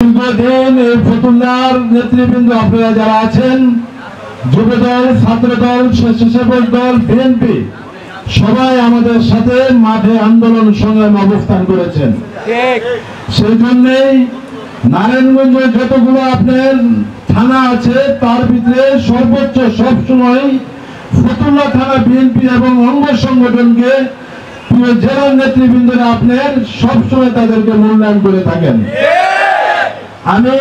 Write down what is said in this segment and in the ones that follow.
দীর্ঘদিন এই ফতুল্লার নেতৃবৃন্দ আপনারা যারা আছেন, যুবদল, ছাত্রদল, স্বেচ্ছাসেবক দল, বিএনপি সবাই আমাদের সাথে মাঠে আন্দোলন সংগ্রামে অবস্থান করেছেন। সেই জন্যই নারায়ণগঞ্জে যতগুলো আপনার থানা আছে তার ভিতরে সর্বোচ্চ সবসময় ফতুল্লা থানা বিএনপি এবং অঙ্গ সংগঠনকে জেলার নেতৃবৃন্দরা আপনার সবসময় তাদেরকে মূল্যায়ন করে থাকেন। আমি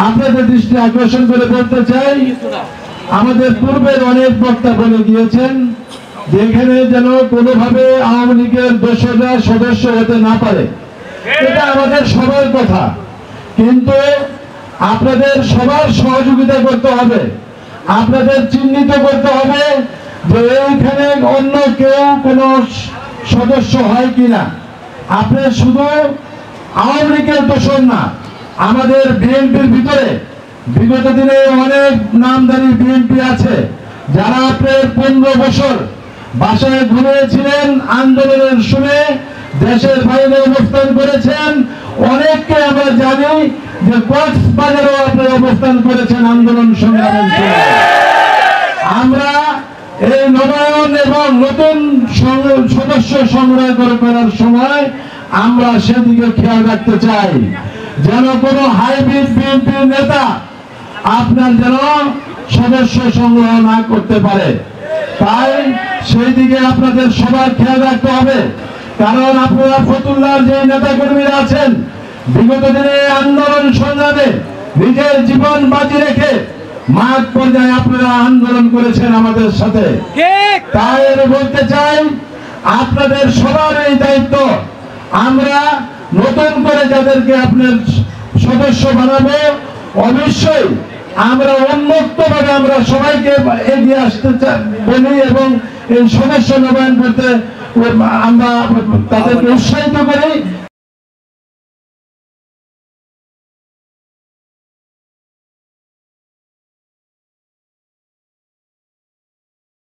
আপনাদের দৃষ্টি আকর্ষণ করে বলতে চাই, আমাদের পূর্বের অনেক বক্তা বলে গিয়েছেন যেখানে যেন কোনোভাবে আওয়ামী লীগের দোসররা সদস্য হতে না পারে। এটা আমাদের সবার কথা, কিন্তু আপনাদের সবার সহযোগিতা করতে হবে, আপনাদের চিহ্নিত করতে হবে যে এইখানে অন্য কেউ কোনো সদস্য হয় কিনা। আপনার শুধু আওয়ামী লীগের দোসর না, আমাদের বিএনপির ভিতরে বিগত দিনে অনেক নামধারী বিএনপি আছে যারা আপনার 15 বছর বাসায় ঘুমিয়েছিলেন, আন্দোলনের শুনে দেশের বাইরে অবস্থান করেছেন। অনেককে আমরা জানি যে কক্সবাজারেও আপনারা অবস্থান করেছেন আন্দোলন সংগ্রামের সময়। আমরা এই নবায়ন এবং নতুন সদস্য সংগ্রহ করার সময় আমরা সেদিকে খেয়াল রাখতে চাই যেন কোনো হাইব্রিড বিএনপির নেতা আপনার যেন সদস্য সংগ্রহ না করতে পারে। তাই সেই দিকে আপনাদের সবার খেয়াল রাখতে হবে, কারণ আপনারা ফতুল্লার যে নেতা কর্মীরা আছেন বিগত দিনে আন্দোলন সংগ্রামে নিজের জীবন বাজি রেখে মাঠ পর্যায়ে আপনারা আন্দোলন করেছেন আমাদের সাথে। তাই বলতে চাই আপনাদের সবার এই দায়িত্ব, আমরা নতুন করে যাদেরকে আপনার সদস্য বানাবো অবশ্যই আমরা উন্মুক্তভাবে আমরা সবাইকে এগিয়ে আসতে বলি এবং এই সদস্য নবায়ন করতে আমরা তাদেরকে উৎসাহিত করি।